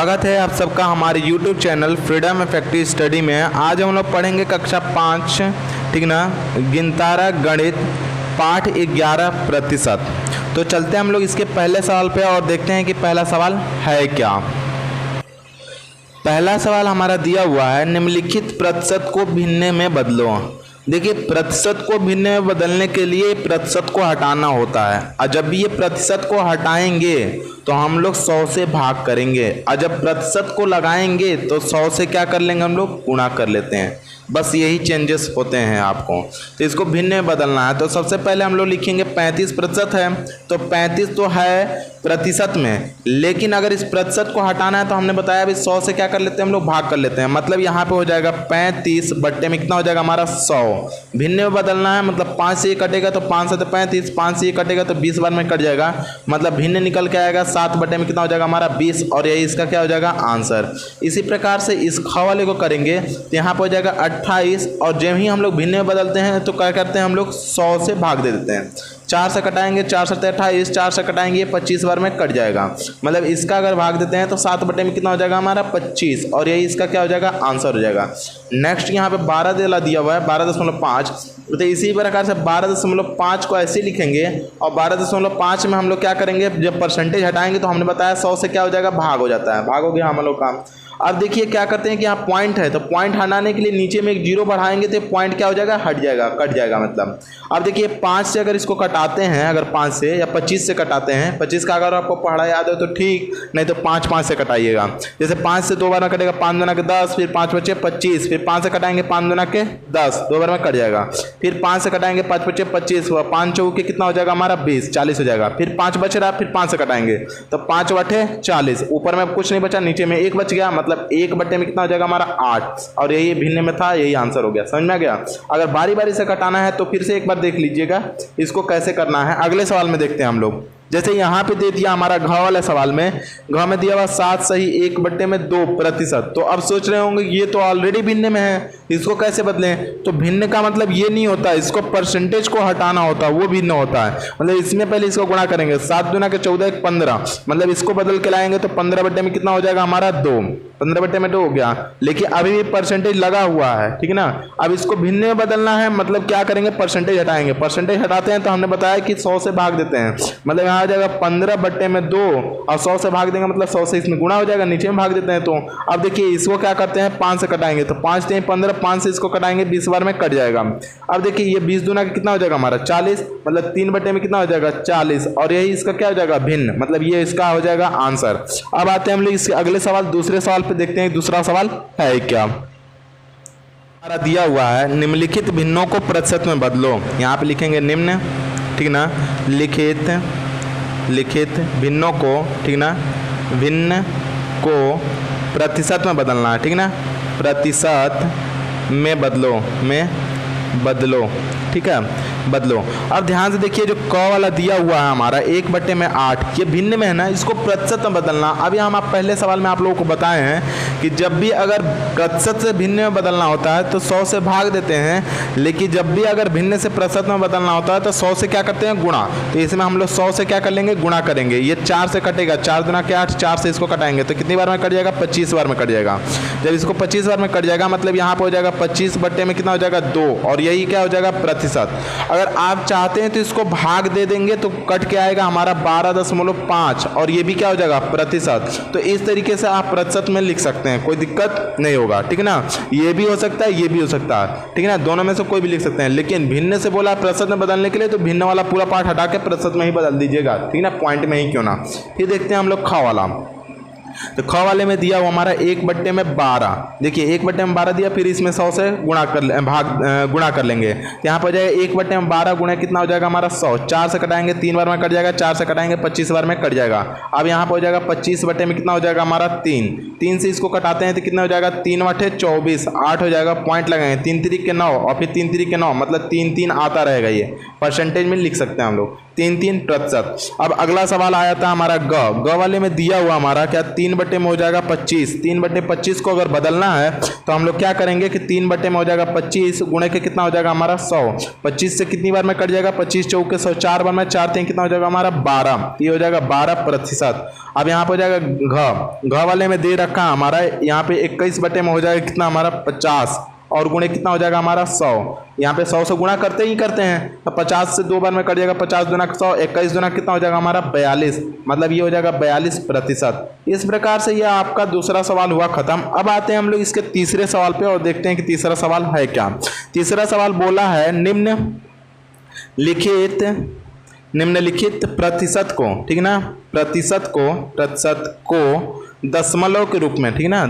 स्वागत है आप सबका हमारे YouTube channel freedom effective study में। आज हम लोग पढ़ेंगे कक्षा 5, ठीक ना, गिनतारा गणित पाठ 11%। तो चलते हैं हम लोग इसके पहले सवाल पे और देखते हैं कि पहला सवाल है क्या। पहला सवाल हमारा दिया हुआ है, निम्नलिखित प्रतिशत को भिन्न में बदलो। देखिए, प्रतिशत को भिन्न में बदलने के लिए प्रतिशत को हटाना होता है, और जब भी ये प्रतिशत को हटाएंगे तो हम लोग 100 से भाग करेंगे, और जब प्रतिशत को लगाएंगे तो 100 से क्या कर लेंगे, हम लोग गुणा कर लेते हैं। बस यही चेंजेस होते हैं आपको। तो इसको भिन्न में बदलना है, तो सबसे पहले हम लोग लिखेंगे 35% है, तो 35 तो है प्रतिशत में, लेकिन अगर इस प्रतिशत को हटाना है तो हमने बताया अभी 100 से क्या कर लेते हैं, हम लोग भाग कर लेते हैं। मतलब यहाँ पे हो जाएगा 35 बट्टे में कितना हो जाएगा हमारा 100। भिन्न में बदलना है, मतलब 5 से ये कटेगा तो 5 से 35, 5 से ये कटेगा तो 20 बार में कट जाएगा, मतलब भिन्न निकल के आएगा 7 बट्टे में कितना हो जाएगा हमारा 20, और यही इसका क्या हो जाएगा आंसर। इसी प्रकार से इस ख वाले को करेंगे तो यहाँ पर हो जाएगा 28, और जब ही हम लोग भिन्न में बदलते हैं तो क्या करते हैं, हम लोग 100 से भाग दे देते हैं। 4 से कटाएंगे, 4 से 28, 4 से कटाएंगे 25 बार में कट जाएगा। मतलब इसका अगर भाग देते हैं तो 7 बटे में कितना हो जाएगा हमारा 25, और यही इसका क्या हो जाएगा आंसर हो जाएगा। नेक्स्ट यहाँ पे 12 दिया हुआ है 12.5, तो इसी प्रकार से 12.5 को ऐसे लिखेंगे, और 12.5 में हम लोग क्या करेंगे, जब परसेंटेज हटाएंगे तो हमने बताया 100 से क्या हो जाएगा भाग हो जाता है, भाग हो गया हम लोग का। अब देखिए क्या करते हैं कि यहाँ पॉइंट है, तो पॉइंट हटाने के लिए नीचे में एक 0 बढ़ाएंगे तो पॉइंट क्या हो जाएगा, हट जाएगा, कट जाएगा। मतलब अब देखिए 5 से अगर इसको कटाते हैं, अगर 5 से या 25 से कटाते हैं, 25 का अगर आपको पढ़ा याद हो तो ठीक, नहीं तो 5 से कटाइएगा। जैसे 5 से 2 बार में कटेगा, 5 दूना के 10, फिर 5 बचे 25, फिर 5 से कटाएंगे 5 दूना के 10, 2 बार में कट जाएगा। फिर 5 से कटाएंगे 5 बचे 25, 5 चौके कितना हो जाएगा हमारा 20, 40 हो जाएगा। फिर 5 बच रहा, फिर 5 से कटाएंगे तो 5 बटे 40, ऊपर में कुछ नहीं बचा, नीचे में 1 बच गया, मतलब 1 बटे में कितना हो जाएगा हमारा 8, और यही भिन्न में था, यही आंसर हो गया। समझ में आ गया। अगर बारी बारी से कटाना है तो फिर से एक बार देख लीजिएगा इसको कैसे करना है। अगले सवाल में देखते हैं हम लोग। जैसे यहाँ पे दे दिया हमारा घ वाले सवाल में, घ में दिया हुआ 7 सही 1 बट्टे में 2%। तो अब सोच रहे होंगे ये तो ऑलरेडी भिन्न में है, इसको कैसे बदलें। तो भिन्न का मतलब ये नहीं होता, इसको परसेंटेज को हटाना होता है, वो भिन्न होता है। मतलब इसमें पहले इसको गुणा करेंगे, 7 दूना के 14 15, मतलब इसको बदल के लाएंगे तो 15 बट्टे में कितना हो जाएगा हमारा 2, 15 बट्टे में 2 हो गया, लेकिन अभी भी परसेंटेज लगा हुआ है, ठीक है ना। अब इसको भिन्न में बदलना है, मतलब क्या करेंगे, परसेंटेज हटाएंगे। परसेंटेज हटाते हैं तो हमने बताया कि 100 से भाग देते हैं, मतलब यहाँ आ जाएगा 15 बट्टे में 2, और 100 से भाग देंगे मतलब 100 से इसमें गुणा हो जाएगा, नीचे में भाग देते हैं। तो अब देखिए इसको क्या करते हैं, 5 से कटाएंगे, तो 5 3 15, 5 से इसको कटाएंगे 20 बार में कट जाएगा। अब देखिए ये 20 दूना का कितना हो जाएगा हमारा 40, मतलब 3 बट्टे में कितना हो जाएगा 40, और यही इसका क्या हो जाएगा भिन्न, मतलब ये इसका हो जाएगा आंसर। अब आते हैं हम लोग इसके अगले सवाल, दूसरे सवाल पे देखते हैं दूसरा सवाल है क्या। हमारा दिया हुआ है, निम्नलिखित भिन्नों को प्रतिशत में बदलो। यहाँ पे लिखेंगे निम्न, ठीक ना, लिखित भिन्नों को, ठीक ना, भिन्न को प्रतिशत में बदलना है, ठीक ना, प्रतिशत में बदलो, ठीक है, बदलो। अब ध्यान से देखिए जो क वाला दिया हुआ है हमारा 1 बट्टे में 8, ये भिन्न में है ना, इसको प्रतिशत में बदलना। अभी हम आप पहले सवाल में आप लोगों को बताए हैं कि जब भी अगर प्रतिशत से भिन्न में बदलना होता है तो 100 से भाग देते हैं, लेकिन जब भी अगर भिन्न से प्रतिशत में बदलना होता है तो 100 से क्या करते हैं गुणा। तो इसमें हम लोग 100 से क्या कर लेंगे, गुणा करेंगे। ये 4 से कटेगा, 4 दूना के 8, 4 से इसको कटाएंगे तो कितनी बार में कट जाएगा, 25 बार में कट जाएगा। जब इसको 25 बार में कट जाएगा मतलब यहाँ पर हो जाएगा 25 बट्टे में कितना हो जाएगा 2, और यही क्या हो जाएगा प्रतिशत। अगर आप चाहते हैं तो इसको भाग दे देंगे तो कट के आएगा हमारा 12.5, और ये भी क्या हो जाएगा प्रतिशत। तो इस तरीके से आप प्रतिशत में लिख सकते हैं, कोई दिक्कत नहीं होगा, ठीक है ना। ये भी हो सकता है, ये भी हो सकता है, ठीक है ना, दोनों में से कोई भी लिख सकते हैं। लेकिन भिन्न से बोला प्रतिशत में बदलने के लिए तो भिन्न वाला पूरा पार्ट हटा के प्रतिशत में ही बदल दीजिएगा, ठीक है ना, पॉइंट में ही क्यों ना। फिर देखते हैं हम लोग ख वाला। तो ख वाले में दिया हुआ हमारा 1 बट्टे में 12, देखिए 1 बट्टे में 12 दिया, फिर इसमें 100 से गुणा कर लेंगे। तो यहाँ पर जाएगा 1 बट्टे में 12 गुणा कितना हो जाएगा हमारा 100, 4 से कटाएंगे 3 बार में कट जाएगा, 4 से कटाएंगे 25 बार में कट जाएगा। अब यहाँ पर हो जाएगा 25 बट्टे में कितना हो जाएगा हमारा 3 से इसको कटाते हैं तो कितना हो जाएगा 3 बटे 24, 8 हो जाएगा, पॉइंट लगाएंगे 3 3 के 9, और फिर 3 3 के 9, मतलब 3 3 आता रहेगा। ये परसेंटेज में लिख सकते हैं हम लोग 3 3%। अब अगला सवाल आया था हमारा ग वाले में दिया हुआ हमारा क्या 3 बटे में हो जाएगा 25, 3 बटे 25 को अगर बदलना है तो हम लोग क्या करेंगे कि 3 बटे में हो जाएगा 25 गुणे के कितना हो जाएगा हमारा 100, 25 से कितनी बार में कट जाएगा 25 चौके 100, 4 बार में 4 3 कितना हो जाएगा हमारा 12, ये हो जाएगा 12%। अब यहाँ पे हो जाएगा घ वाले में दे रखा है हमारा यहाँ पे 21 बटे में हो जाएगा कितना हमारा 50 और गुणे कितना हो जाएगा हमारा 100, यहाँ पे 100 से गुणा करते ही करते हैं तो 50 से 2 बार में कट जाएगा 50 दूना 100, 21 दूना कितना हो जाएगा हमारा 42, मतलब ये हो जाएगा 42%। इस प्रकार से ये आपका दूसरा सवाल हुआ खत्म। अब आते हैं हम लोग इसके तीसरे सवाल पे और देखते हैं कि तीसरा सवाल है क्या। तीसरा सवाल बोला है निम्नलिखित प्रतिशत को, ठीक ना, प्रतिशत को दशमलव के रूप में, ठीक ना,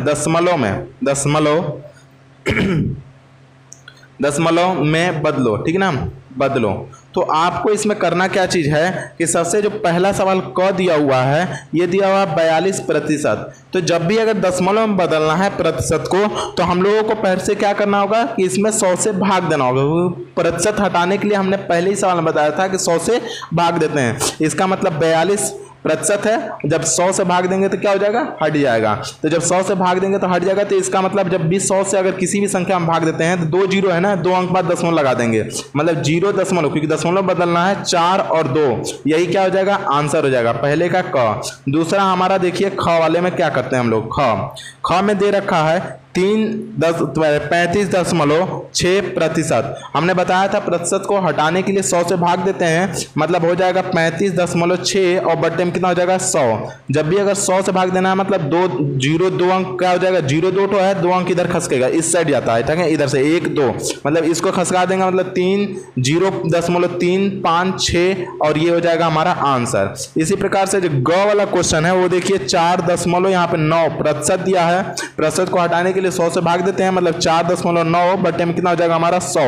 दशमलव में बदलो, ठीक ना, बदलो। तो आपको इसमें करना क्या चीज़ है कि सबसे जो पहला सवाल क दिया हुआ है ये दिया हुआ 42%। तो जब भी अगर दशमलव में बदलना है प्रतिशत को तो हम लोगों को पहले से क्या करना होगा कि इसमें 100 से भाग देना होगा। प्रतिशत हटाने के लिए हमने पहले ही सवाल में बताया था कि 100 से भाग देते हैं, इसका मतलब 42% है, जब 100 से भाग देंगे तो क्या हो जाएगा, हट जाएगा। तो जब 100 से भाग देंगे तो हट जाएगा, तो इसका मतलब जब भी 100 से अगर किसी भी संख्या में भाग देते हैं तो 2 जीरो है ना, 2 अंक बाद दशमलव लगा देंगे, मतलब 0 दशमलव, क्योंकि दशमलव बदलना है 4 और 2, यही क्या हो जाएगा आंसर हो जाएगा पहले का क। दूसरा हमारा देखिए ख वाले में क्या करते हैं हम लोग, ख में दे रखा है 35.6%। हमने बताया था प्रतिशत को हटाने के लिए 100 से भाग देते हैं, मतलब हो जाएगा 35.6 और बट्टे में कितना हो जाएगा 100। जब भी अगर 100 से भाग देना है मतलब 2 अंक क्या हो जाएगा, 0 2 है, 2 अंक इधर खसकेगा, इस साइड जाता है, ठीक है, इधर से 1 2, मतलब इसको खसका देंगे, मतलब 0.356 और ये हो जाएगा हमारा आंसर। इसी प्रकार से जो ग वाला क्वेश्चन है वो देखिए 4.9% दिया है, प्रतिशत को हटाने के लिए 100 से भाग देते हैं, मतलब 4.9 बटे में कितना हो जाएगा हमारा 100।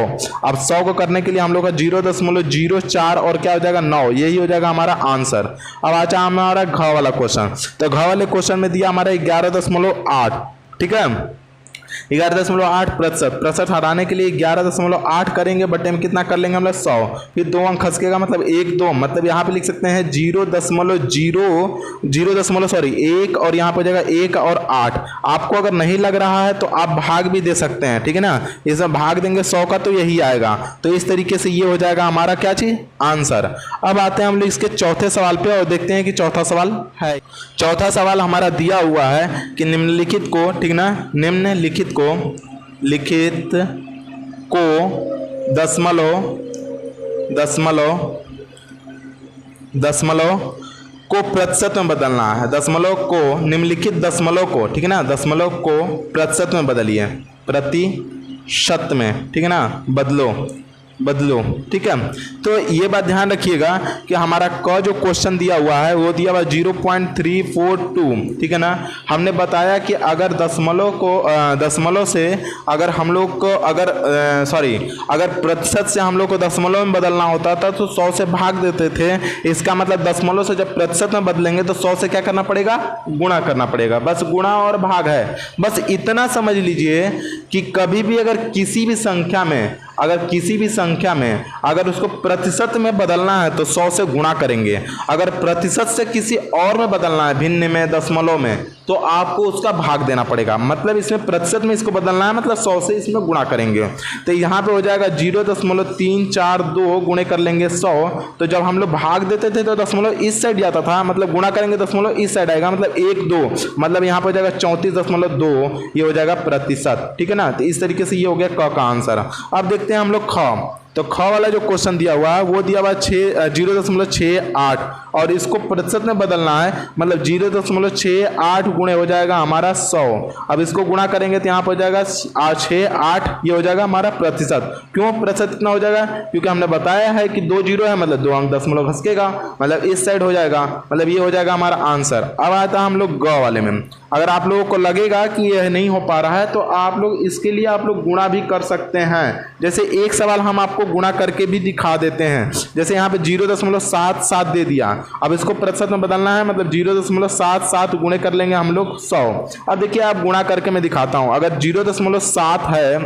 अब 100 को करने के लिए हम लोग का 0.04 और क्या हो जाएगा 9, यही हो जाएगा हमारा आंसर। अब अच्छा हमारा घ वाला क्वेश्चन, तो घ वाले क्वेश्चन में दिया हमारा 11.8, ठीक है, 11.8%। प्रतिशत हटाने के लिए 11.8 करेंगे, बटे में कितना कर लेंगे हम लोग 100, फिर 2 अंक खसकेगा, मतलब 1 2, मतलब यहाँ पे लिख सकते हैं 1 और यहाँ पे हो जाएगा 1 और 8। आपको अगर नहीं लग रहा है तो आप भाग भी दे सकते हैं, ठीक है ना, इसमें भाग देंगे 100 का तो यही आएगा। तो इस तरीके से ये हो जाएगा हमारा क्या चीज, आंसर। अब आते हैं हम लोग इसके चौथे सवाल पे और देखते हैं कि चौथा सवाल है। चौथा सवाल हमारा दिया हुआ है कि निम्नलिखित को, ठीक ना, निम्नलिखित को दशमलव को प्रतिशत में बदलना है। दशमलव को, निम्नलिखित दशमलव को, ठीक है ना, दशमलव को प्रतिशत में बदलिए, प्रतिशत में, ठीक है ना, बदलो, ठीक है। तो ये बात ध्यान रखिएगा कि हमारा क जो क्वेश्चन दिया हुआ है वो दिया हुआ 0.342, ठीक है ना। हमने बताया कि अगर दशमलव से अगर हम लोग को अगर प्रतिशत से हम लोग को दशमलव में बदलना होता था तो 100 से भाग देते थे। इसका मतलब दशमलव से जब प्रतिशत में बदलेंगे तो 100 से क्या करना पड़ेगा, गुणा करना पड़ेगा। बस गुणा और भाग है, बस इतना समझ लीजिए कि कभी भी अगर किसी भी संख्या में अगर उसको प्रतिशत में बदलना है तो 100 से गुणा करेंगे। अगर प्रतिशत से किसी और में बदलना है, भिन्न में, दशमलव में, तो आपको उसका भाग देना पड़ेगा। मतलब इसमें प्रतिशत में इसको बदलना है, मतलब 100 से इसमें गुणा करेंगे। तो यहाँ पे हो जाएगा 0.342 गुणे कर लेंगे 100। तो जब हम लोग भाग देते थे तो दशमलव इस साइड जाता था, मतलब गुणा करेंगे दशमलव इस साइड आएगा, मतलब 1 2, मतलब यहाँ पे हो जाएगा 34.2, ये हो जाएगा प्रतिशत, ठीक है ना। तो इस तरीके से ये हो गया क का आंसर। अब देखते हैं हम लोग ख। तो ख वाला जो क्वेश्चन दिया हुआ है वो दिया हुआ 0.68 और इसको प्रतिशत में बदलना है, मतलब 0.68 गुणे हो जाएगा हमारा 100। अब इसको गुणा करेंगे तो यहाँ पर हो जाएगा 68, ये हो जाएगा हमारा प्रतिशत। क्यों प्रतिशत कितना हो जाएगा, क्योंकि हमने बताया है कि 2 जीरो है, मतलब 2 अंक दशमलव खसकेगा, मतलब इस साइड हो जाएगा, मतलब ये हो जाएगा हमारा आंसर। अब आता है हम लोग ग वाले में। अगर आप लोगों को लगेगा कि यह नहीं हो पा रहा है तो आप लोग इसके लिए आप लोग गुणा भी कर सकते हैं। जैसे एक सवाल हम आपको गुणा करके भी दिखा देते हैं। जैसे यहाँ पे 0.77 दे दिया, अब इसको प्रतिशत में बदलना है, मतलब 0.77 गुणे कर लेंगे हम लोग 100। अब देखिए आप गुणा करके मैं दिखाता हूँ। अगर 0.7 है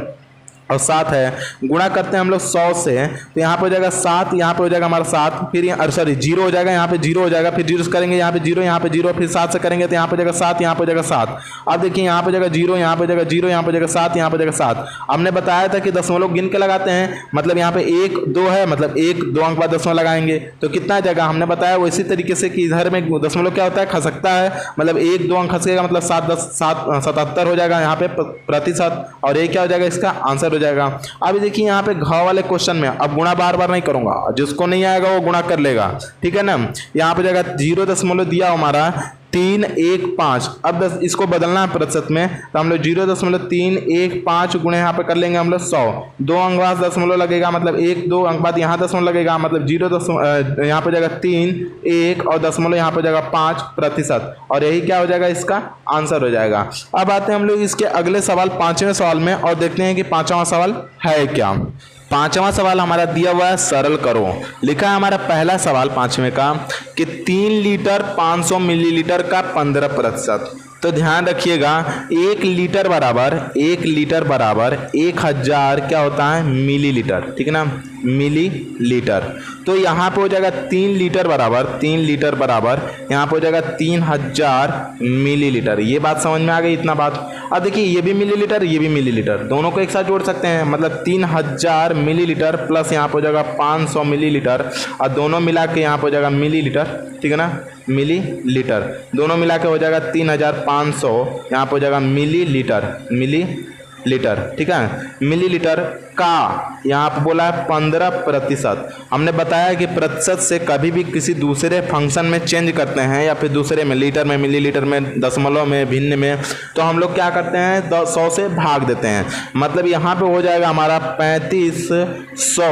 और 7 है, गुणा करते हैं हम लोग 100 से, तो यहाँ पे हो जाएगा 7, यहाँ पे हो जाएगा हमारा 7, फिर यहाँ सॉरी 0 हो जाएगा, यहाँ पे 0 हो जाएगा, फिर 0 से करेंगे यहाँ पे 0, यहाँ पे 0, फिर 7 से करेंगे तो यहाँ पे हो जाएगा 7, यहाँ पे हो जाएगा 7। अब देखिए यहाँ पे हो जाएगा 0, यहाँ पे हो जाएगा 0, यहाँ पे हो जाएगा 7, यहाँ पे हो जाएगा 7। हमने बताया था कि दशमलव गिन के लगाते हैं, मतलब यहाँ पे 1 2 है, मतलब 1 2 अंक बाद दशमलव लगाएंगे तो कितना जगह हमने बताया वो इसी तरीके से कि इधर में दशमलव क्या होता है, खसकता है, मतलब 1 2 अंक खसकेगा, मतलब 7 10 7 77 हो जाएगा यहाँ पे प्रतिशत, और ये क्या हो जाएगा, इसका आंसर हो जाएगा। अब देखिए यहाँ पे घ वाले क्वेश्चन में अब गुणा बार बार नहीं करूंगा, जिसको नहीं आएगा वो गुणा कर लेगा, ठीक है ना। यहाँ पे जाएगा 0 दिया हमारा 315। अब इसको बदलना है प्रतिशत में, तो हम लोग 0.315 गुणे यहाँ पे कर लेंगे हम लोग 100, 2 अंक बाद दशमलव लगेगा, मतलब 1 2 अंक बाद यहाँ दशमलव लगेगा, मतलब 0 यहाँ पे जाएगा 3 1 और दशमलव यहाँ पे जाएगा 5%, और यही क्या हो जाएगा, इसका आंसर हो जाएगा। अब आते हैं हम लोग इसके अगले सवाल 5वें सवाल में और देखते हैं कि 5वां सवाल है क्या। 5वां सवाल हमारा दिया हुआ है सरल करो। लिखा है हमारा पहला सवाल 5वें का कि 3 लीटर 500 मिलीलीटर का 15%। तो ध्यान रखिएगा 1 लीटर बराबर 1000 क्या होता है, मिलीलीटर, ठीक है ना, मिलीलीटर। तो यहाँ पे हो जाएगा 3 लीटर बराबर यहाँ पे हो जाएगा 3000 मिलीलीटर। ये बात समझ में आ गई, इतना बात। अब देखिए ये भी मिलीलीटर, दोनों को एक साथ जोड़ सकते हैं, मतलब 3000 मिलीलीटर प्लस यहाँ पे हो जाएगा 500 मिलीलीटर, और दोनों मिला के यहाँ पे हो जाएगा मिलीलीटर, ठीक है ना, मिलीलीटर, दोनों मिला के हो जाएगा 3500, यहाँ पे हो जाएगा मिलीलीटर, ठीक है। मिलीलीटर का यहाँ पर बोला है 15%। हमने बताया कि प्रतिशत से कभी भी किसी दूसरे फंक्शन में चेंज करते हैं या फिर दूसरे में, लीटर में, मिलीलीटर में, दशमलव में, भिन्न में, तो हम लोग क्या करते हैं 100 से भाग देते हैं। मतलब यहाँ पे हो जाएगा हमारा 3500,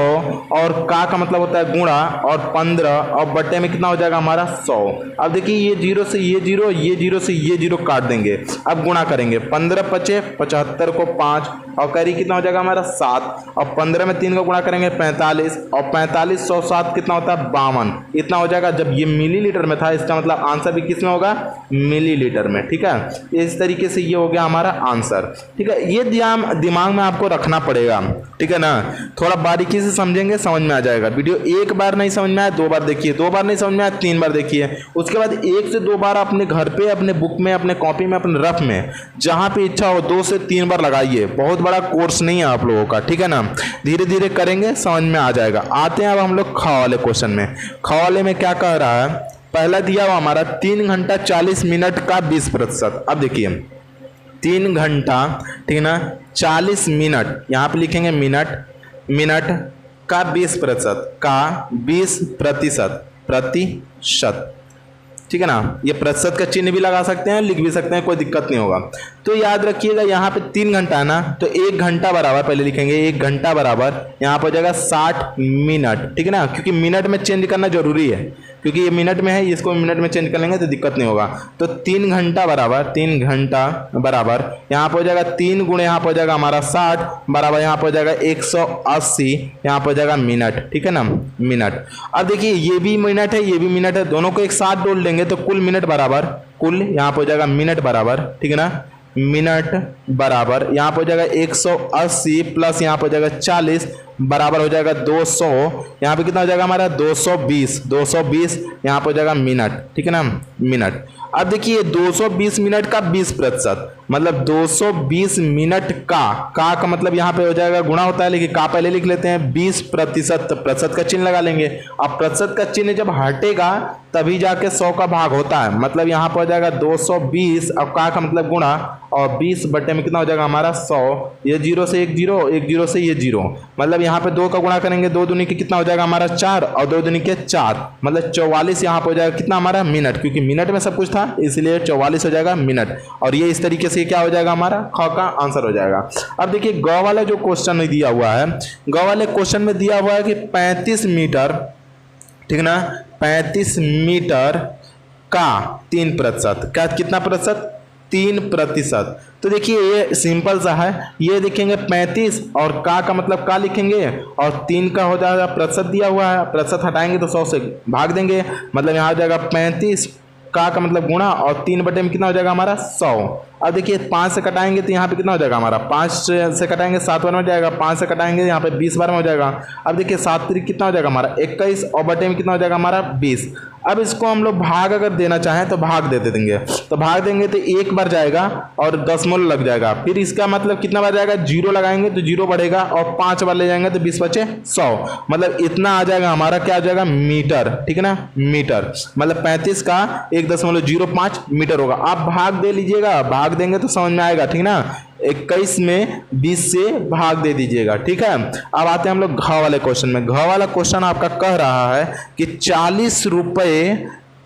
और का मतलब होता है गुणा, और 15 और बट्टे में कितना हो जाएगा हमारा 100। अब देखिए ये 0 से ये 0, ये 0 से ये 0 काट देंगे, अब गुणा करेंगे, 15 पचे 75 को 5 और कैरी कितना हो जाएगा हमारा 7, और 15 में 3 का गुणा करेंगे 45, और 45 100 7 कितना होता है 52, इतना हो जाएगा। जब ये मिलीलीटर में था इसका मतलब आंसर भी किस में होगा, मिलीलीटर में, ठीक है। इस तरीके से ये हो गया हमारा आंसर, ठीक है। ये दिमाग में आपको रखना पड़ेगा, ठीक है ना, थोड़ा बारीकी से समझेंगे समझ में आ जाएगा। वीडियो एक बार नहीं समझ में आया 2 बार देखिए, 2 बार नहीं समझ में आया 3 बार देखिए, उसके बाद 1 से 2 बार अपने घर पे, अपने बुक में, अपने कॉपी में, अपने रफ में, जहाँ पे इच्छा हो 2 से 3 बार लगाइए। बहुत बड़ा कोर्स नहीं है आप लोगों का, ठीक है ना, धीरे धीरे करेंगे समझ में आ जाएगा। आते हैं अब हम लोग ख वाले क्वेश्चन में। ख वाले में क्या कह रहा है, पहला दिया हुआ हमारा 3 घंटा 40 मिनट का 20%। अब देखिए 3 घंटा, ठीक है ना, 40 मिनट, यहाँ पे लिखेंगे मिनट का 20%, ठीक है ना। ये प्रतिशत का चिन्ह भी लगा सकते हैं, लिख भी सकते हैं, कोई दिक्कत नहीं होगा। तो याद रखिएगा यहाँ पे 3 घंटा है ना, तो 1 घंटा बराबर, पहले लिखेंगे 1 घंटा बराबर यहाँ पर हो जाएगा 60 मिनट, ठीक है ना, क्योंकि मिनट में चेंज करना जरूरी है, क्योंकि ये मिनट में है, इसको मिनट में चेंज कर लेंगे तो दिक्कत नहीं होगा। तो 3 घंटा बराबर यहाँ पर हो जाएगा 3 गुणे यहाँ पर हो जाएगा हमारा 60 बराबर यहाँ पर हो जाएगा 180, यहाँ पर हो जाएगा मिनट, ठीक है ना, मिनट। अब देखिए ये भी मिनट है, ये भी मिनट है, दोनों को एक साथ जोड़ लेंगे तो कुल मिनट बराबर, कुल यहाँ पर हो जाएगा मिनट बराबर, ठीक है ना, मिनट बराबर यहाँ पर हो जाएगा 180 प्लस यहाँ पर हो जाएगा 40 बराबर हो जाएगा 200, यहाँ पे कितना हो जाएगा हमारा 220 यहाँ पे हो जाएगा मिनट, ठीक है ना, मिनट। अब देखिए 220 मिनट का 20%, मतलब 220 मिनट का मतलब यहाँ पे हो जाएगा गुणा होता है, लेकिन का पहले लिख लेते हैं 20%, प्रतिशत का चिन्ह लगा लेंगे। अब प्रतिशत का चिन्ह जब हटेगा तभी जाके 100 का भाग होता है, मतलब यहाँ पर हो जाएगा 220, अब का मतलब गुणा, और 20 बट्टे में कितना हो जाएगा हमारा 100, ये 0 से 1 0, 1 0 से ये 0, मतलब यहाँ पे 2 का गुणा करेंगे, 2 दूनी के कितना हो जाएगा हमारा 4, और 2 दूनी के 4, मतलब 44 यहाँ पे हो जाएगा कितना हमारा मिनट, क्योंकि मिनट में सब कुछ था इसलिए 44 हो जाएगा मिनट। और ये इस तरीके से क्या हो जाएगा हमारा ख का आंसर हो जाएगा। अब देखिए ग वाला जो क्वेश्चन दिया हुआ है, ग वाले क्वेश्चन में दिया हुआ है कि 35 मीटर, ठीक है ना, 35 मीटर का 3%, क्या कितना प्रतिशत, 3%। तो देखिए ये सिंपल सा है, ये देखेंगे 35 और का मतलब का लिखेंगे, और 3 का हो जाएगा प्रतिशत दिया हुआ है, प्रतिशत हटाएंगे तो 100 से भाग देंगे, मतलब यहाँ हो जाएगा 35 का मतलब गुणा, और 3 बटे में कितना हो जाएगा हमारा 100। अब देखिए 5 से कटाएंगे तो यहाँ पे कितना हो जाएगा हमारा, 5 से कटाएंगे 7 बार में हो जाएगा, 5 से कटाएंगे यहाँ पे 20 बार में हो जाएगा। अब देखिए 7 3 कितना हो जाएगा हमारा 21, और बटे में कितना हो जाएगा हमारा 20। अब इसको हम लोग भाग अगर देना चाहें तो भाग दे देंगे, तो भाग देंगे तो 1 बार जाएगा और दशमलव लग जाएगा। फिर इसका मतलब कितना बार जाएगा, 0 लगाएंगे तो 0 बढ़ेगा, और 5 बार ले जाएंगे तो 20 बचे 100, मतलब इतना आ जाएगा हमारा, क्या आ जाएगा मीटर, ठीक है ना, मीटर। मतलब 35 का 1.05 मीटर होगा। आप भाग दे लीजिएगा, भाग देंगे तो समझ में आएगा, ठीक ना। 21 में 20 से भाग दे दीजिएगा, ठीक है। अब आते हैं हम लोग घ वाले क्वेश्चन में। घ वाला क्वेश्चन आपका कह रहा है कि 40 रुपये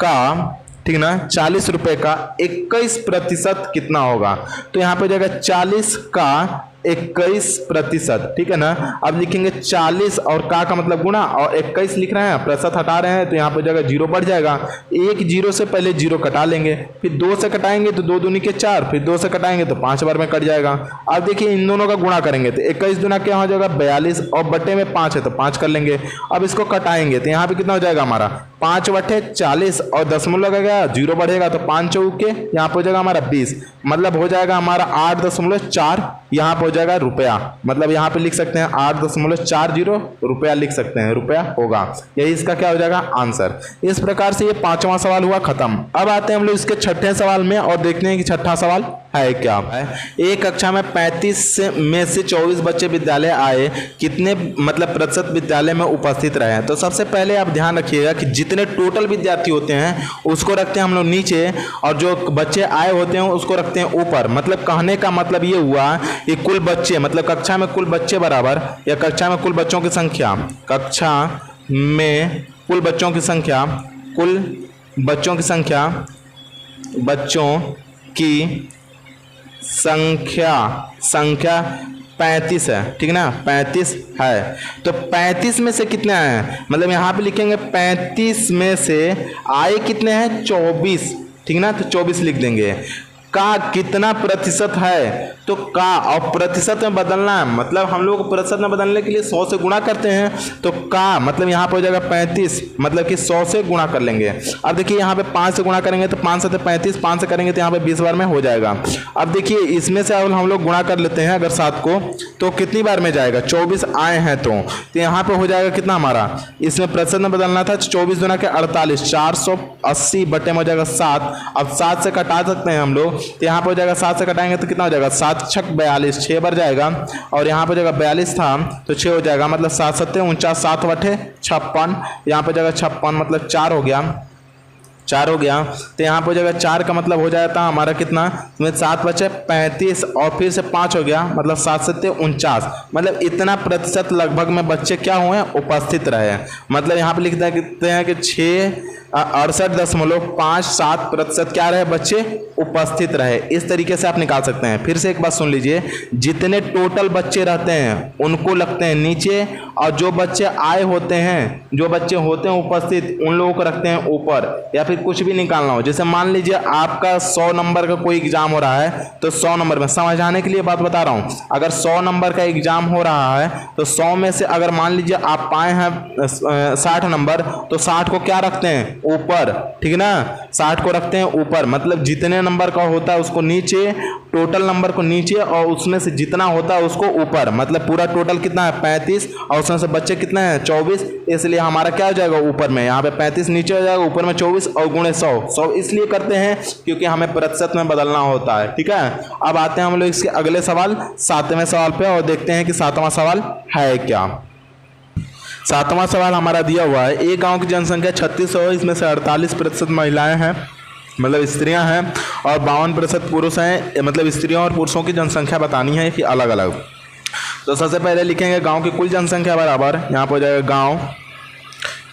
का, ठीक ना, 40 रुपये का 21% कितना होगा। तो यहाँ पे हो जाएगा 40 का 21%, ठीक है ना। अब लिखेंगे 40 और का मतलब गुणा, और 21 लिख रहे हैं, प्रतिशत हटा रहे हैं तो यहाँ पे जगह 0 बढ़ जाएगा। 1 0 से पहले 0 कटा लेंगे, फिर 2 से कटाएंगे तो 2 दूनी के 4, फिर 2 से कटाएंगे तो 5 बार में कट जाएगा। अब देखिए इन दोनों का गुणा करेंगे तो 21 दूना क्या हो जाएगा 42, और बटे में 5 है तो 5 कर लेंगे। अब इसको कटाएंगे तो यहाँ पे कितना हो जाएगा हमारा 5 बटे 40, और दशमलव लगेगा 0 बढ़ेगा तो 5 चौके यहाँ पे हो जाएगा हमारा 20, मतलब हो जाएगा हमारा 8.4 यहाँ पे हो जाएगा रुपया। मतलब यहाँ पे लिख सकते हैं 8.40 रुपया लिख सकते हैं, रुपया होगा। यही इसका क्या हो जाएगा आंसर। इस प्रकार से ये 5वां सवाल हुआ खत्म। अब आते हैं हम लोग इसके 6ठे सवाल में और देखते हैं कि 6ठा सवाल है क्या है। एक कक्षा में 35 में से 24 बच्चे विद्यालय आए, कितने मतलब प्रतिशत विद्यालय में उपस्थित रहे। तो सबसे पहले आप ध्यान रखिएगा कि जितने टोटल विद्यार्थी होते हैं उसको रखते हैं हम लोग नीचे, और जो बच्चे आए होते हैं उसको रखते हैं ऊपर। मतलब कहने का मतलब ये हुआ कि कुल बच्चे, मतलब कक्षा में कुल बच्चे बराबर, या कक्षा में कुल बच्चों की संख्या, कक्षा में कुल बच्चों की संख्या, कुल बच्चों की संख्या, बच्चों की संख्या 35 है, ठीक ना, 35 है। तो 35 में से कितने आए हैं, मतलब यहाँ पे लिखेंगे 35 में से आए कितने हैं 24, ठीक ना, तो 24 लिख देंगे। का कितना प्रतिशत है, तो का और प्रतिशत में बदलना है, मतलब हम लोग प्रतिशत में बदलने के लिए 100 से गुणा करते हैं। तो का मतलब यहाँ पे हो जाएगा 35, मतलब कि 100 से गुणा कर लेंगे। अब देखिए यहाँ पे 5 से गुणा करेंगे तो 5 से 35, 5 से करेंगे तो यहाँ पे 20 बार में हो जाएगा। अब देखिए इसमें से अब हम लोग गुणा कर लेते हैं अगर 7 को, तो कितनी बार में जाएगा, 24 आए हैं तो यहाँ पे हो जाएगा कितना हमारा, इसमें प्रतिशत में बदलना था 24 गुना के 48, 480 बटे में हो जाएगा 7। अब 7 से कटा सकते हैं हम लोग, तो यहाँ पे हो जाएगा 7 से कटाएंगे तो कितना हो जाएगा 7 छक 42, 6 बार जाएगा, और यहाँ पे जगह 42 था तो 6 हो जाएगा, मतलब 7 7 49, 7 बटे 56, यहाँ पे जगह 56 मतलब 4 हो गया, 4 हो गया। तो यहाँ पे जगह 4 का मतलब हो जाता है हमारा कितना, 7 बचे 35, और फिर से 5 हो गया, मतलब 7 7 49, मतलब इतना प्रतिशत लगभग में बच्चे क्या हुए उपस्थित रहे। मतलब यहाँ पे लिख देते हैं कि 68.57% क्या रहे बच्चे उपस्थित रहे। इस तरीके से आप निकाल सकते हैं। फिर से एक बात सुन लीजिए, जितने टोटल बच्चे रहते हैं उनको लगते हैं नीचे, और जो बच्चे आए होते हैं, जो बच्चे होते हैं उपस्थित, उन लोगों को रखते हैं ऊपर। या फिर कुछ भी निकालना हो, जैसे मान लीजिए आपका 100 नंबर का कोई एग्जाम हो रहा है, तो 100 नंबर में, समझाने के लिए बात बता रहा हूँ, अगर 100 नंबर का एग्जाम हो रहा है तो 100 में से अगर मान लीजिए आप पाए हैं 60 नंबर, तो 60 को क्या रखते हैं ऊपर, ठीक ना, 60 को रखते हैं ऊपर। मतलब जितने नंबर का होता है उसको नीचे, टोटल नंबर को नीचे, और उसमें से जितना होता है उसको ऊपर। मतलब पूरा टोटल कितना है 35, और उसमें से बच्चे कितने हैं 24, इसलिए हमारा क्या हो जाएगा ऊपर में, यहाँ पे 35 नीचे हो जाएगा, ऊपर में 24 और गुणे 100 इसलिए करते हैं क्योंकि हमें प्रतिशत में बदलना होता है, ठीक है। अब आते हैं हम लोग इसके अगले सवाल 7वें सवाल पे, और देखते हैं कि 7वां सवाल है क्या। 7वां सवाल हमारा दिया हुआ है, एक गांव की जनसंख्या 3600, इसमें से 48% महिलाएं हैं, मतलब स्त्रियां हैं, और 52% पुरुष हैं। मतलब स्त्रियों और पुरुषों की जनसंख्या बतानी है कि अलग अलग। तो सबसे पहले लिखेंगे गांव की कुल जनसंख्या बराबर, यहाँ पर हो जाएगा गांव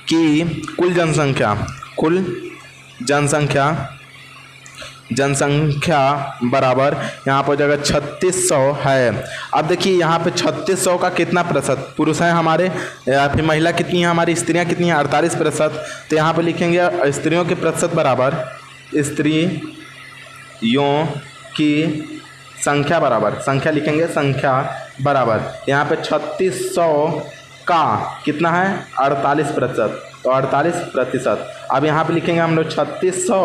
की कुल जनसंख्या बराबर, यहाँ पर जगह 3600 है। अब देखिए यहाँ पे 3600 का कितना प्रतिशत पुरुष हैं हमारे, या फिर महिला कितनी है हमारी, स्त्रियाँ कितनी हैं 48%। तो यहाँ पे लिखेंगे स्त्रियों के प्रतिशत बराबर, स्त्रियों की संख्या बराबर, संख्या लिखेंगे संख्या बराबर, यहाँ पे 3600 का कितना है 48%, तो 48%। अब यहाँ पे लिखेंगे हम लोग 3600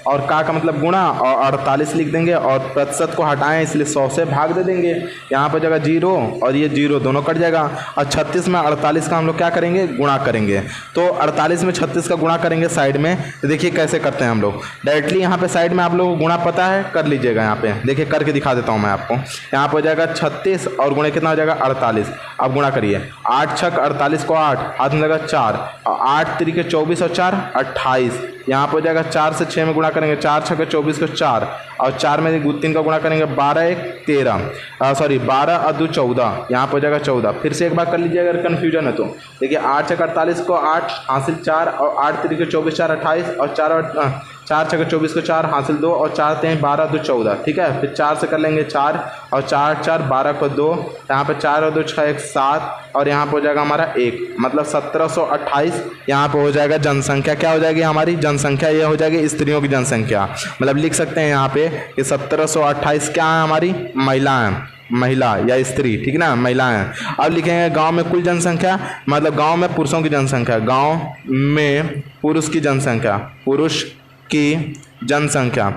और का मतलब गुणा और 48 लिख देंगे और प्रतिशत को हटाएं इसलिए 100 से भाग दे देंगे। यहाँ पर जगह 0 और ये 0 दोनों कट जाएगा और 36 में 48 का हम लोग क्या करेंगे, गुणा करेंगे। तो 48 में 36 का गुणा करेंगे साइड में। देखिए कैसे करते हैं हम लोग, डायरेक्टली यहाँ पे साइड में आप लोगों को गुणा पता है, कर लीजिएगा। यहाँ पे देखिए करके दिखा देता हूँ मैं आपको। यहाँ पर हो जाएगा 36 और गुणे कितना हो जाएगा 48। अब गुणा करिए, 8 छक 48 को 8 हाथ में लगा 4 और 8 तरीके 24 और 4 28। यहाँ पर हो जाएगा 4 से 6 में गुणा करेंगे, 4 छक 24 को 4 और 4 में 3 का गुणा करेंगे 12 1 13 सॉरी 12 और 2 14। यहाँ पर हो जाएगा 14। फिर से एक बार कर लीजिए अगर कन्फ्यूजन है तो। देखिए 8 छक 48 को 8 हासिल 4 और 8 तरीके 24 4 28 और 4 छक 24 को 4 हासिल 2 और 4 3 12 2 14। ठीक है, फिर 4 से कर लेंगे 4 और 4 4 12 को 2, यहाँ पे 4 और 2 6 1 7 और यहाँ पे हो जाएगा हमारा 1 मतलब 1728। यहाँ पे हो जाएगा जनसंख्या, क्या हो जाएगी हमारी जनसंख्या, ये हो जाएगी स्त्रियों की जनसंख्या। मतलब लिख सकते हैं यहाँ पे कि 1728 क्या है हमारी महिलाएं, महिला या स्त्री, ठीक ना, महिलाएं। अब लिखेंगे गांव में कुल जनसंख्या, मतलब गांव में पुरुषों की जनसंख्या, गांव में पुरुष की जनसंख्या, पुरुष की जनसंख्या,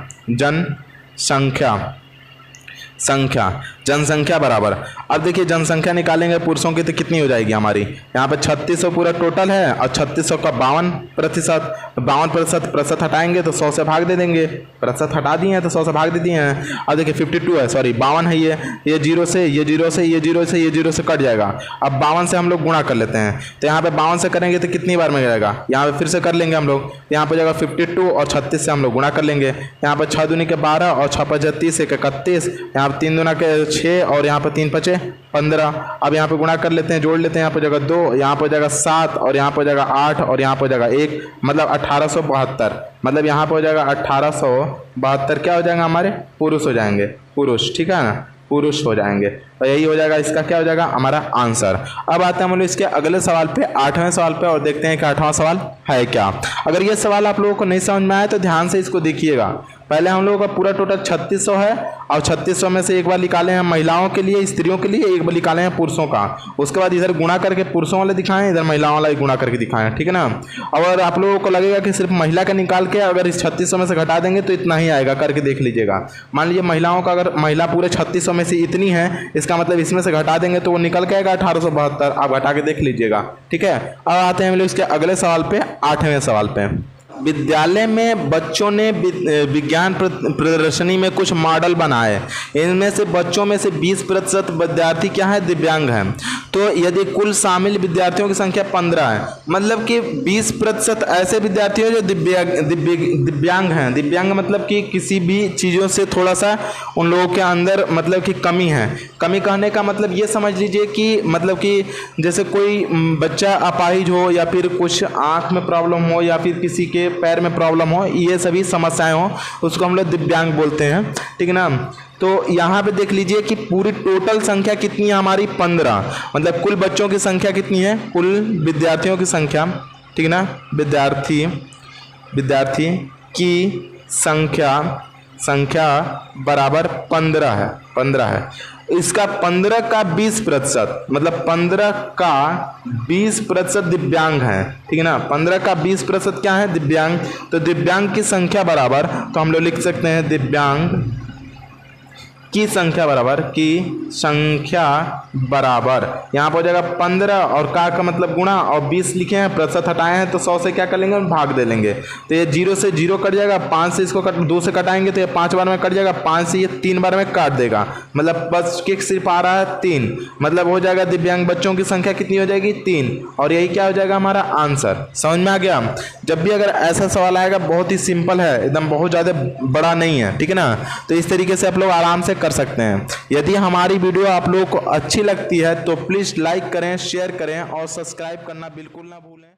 जनसंख्या बराबर। अब देखिए जनसंख्या निकालेंगे पुरुषों की तो कितनी हो जाएगी हमारी, यहाँ पे 3600 पूरा टोटल है और 3600 का 52% प्रतिशत हटाएंगे तो 100 से भाग दे देंगे। प्रतिशत हटा दिए हैं तो 100 से भाग दे दिए हैं। अब देखिए 52 है, सॉरी 52 है, ये 0 से ये 0 से ये 0 से ये 0 से कट जाएगा। अब 52 से हम लोग गुणा कर लेते हैं तो यहाँ पे 52 से करेंगे तो कितनी बार में जाएगा, यहाँ पे फिर से कर लेंगे हम लोग। यहाँ पे जाएगा 52 और 36 से हम लोग गुणा कर लेंगे। यहाँ पे 6 दूनी के 12 और 6 5 30 1 31, यहाँ पे 3 दूना के 6 और यहाँ पे 3 5 15। अब यहाँ पे गुणा कर लेते हैं, जोड़ लेते हैं। यहाँ पे जगह 2, यहाँ पे जगह 7 और यहाँ पे जगह 8 और यहाँ पे जगह 1 मतलब 1872। मतलब यहाँ पे हो जाएगा 1872 क्या हो जाएगा हमारे पुरुष हो जाएंगे, पुरुष, ठीक है ना, पुरुष हो जाएंगे। तो यही हो जाएगा इसका क्या हो जाएगा हमारा आंसर। अब आते हैं हम लोग इसके अगले सवाल पे, 8वें सवाल पे, और देखते हैं कि 8वां सवाल है क्या। अगर ये सवाल आप लोगों को नहीं समझ में आए तो ध्यान से इसको देखिएगा। पहले हम लोगों का पूरा टोटल 3600 है और 3600 में से एक बार निकाले हैं महिलाओं के लिए, स्त्रियों के लिए, एक बार निकाले हैं पुरुषों का। उसके बाद इधर गुणा करके पुरुषों वाले दिखाएं, इधर महिलाओं वाला गुणा करके दिखाएं, ठीक है ना। और आप लोगों को लगेगा कि सिर्फ महिला का निकाल के अगर इस 3600 में से घटा देंगे तो इतना ही आएगा, करके देख लीजिएगा। मान लीजिए महिलाओं का अगर महिला पूरे 3600 में से इतनी है, इसका मतलब इसमें से घटा देंगे तो वो निकल के आएगा 1872। आप घटा के देख लीजिएगा, ठीक है। अब आते हैं हम लोग इसके अगले सवाल पे, 8वें सवाल पे। विद्यालय में बच्चों ने विज्ञान प्रदर्शनी में कुछ मॉडल बनाए। इनमें से बच्चों में से 20% विद्यार्थी क्या है, दिव्यांग हैं। तो यदि कुल शामिल विद्यार्थियों की संख्या 15 है, मतलब कि 20% ऐसे विद्यार्थी हैं जो दिव्यांग हैं। दिव्यांग मतलब कि किसी भी चीज़ों से थोड़ा सा उन लोगों के अंदर मतलब कि कमी है। कमी कहने का मतलब ये समझ लीजिए कि मतलब कि जैसे कोई बच्चा अपाहिज हो या फिर कुछ आँख में प्रॉब्लम हो या फिर किसी के पैर में प्रॉब्लम हो, ये सभी समस्याएं हो, उसको हम लोग दिव्यांग बोलते हैं, ठीक है ना। तो यहाँ पे देख लीजिए कि पूरी टोटल संख्या कितनी है हमारी 15, मतलब कुल बच्चों की संख्या कितनी है, कुल विद्यार्थियों की संख्या, ठीक है ना, विद्यार्थी की संख्या बराबर 15 है। इसका 15 का 20%, मतलब 15 का 20% दिव्यांग है, ठीक है ना। 15 का 20% क्या है, दिव्यांग। तो दिव्यांग की संख्या बराबर, तो हम लोग लिख सकते हैं दिव्यांग की संख्या बराबर यहाँ पर हो जाएगा 15 और का मतलब गुणा और 20 लिखे हैं, प्रतिशत हटाए हैं तो 100 से क्या कर लेंगे, भाग दे लेंगे। तो ये 0 से 0 कट जाएगा, 5 से इसको 2 से कटाएंगे तो ये 5 बार में कट जाएगा, 5 से ये 3 बार में काट देगा, मतलब बस के सिर्फ आ रहा है 3, मतलब हो जाएगा दिव्यांग बच्चों की संख्या कितनी हो जाएगी, 3। और यही क्या हो जाएगा हमारा आंसर। समझ में आ गया। जब भी अगर ऐसा सवाल आएगा, बहुत ही सिंपल है एकदम, बहुत ज़्यादा बड़ा नहीं है, ठीक है ना। तो इस तरीके से आप लोग आराम से कर सकते हैं। यदि हमारी वीडियो आप लोगों को अच्छी लगती है तो प्लीज़ लाइक करें, शेयर करें और सब्सक्राइब करना बिल्कुल ना भूलें।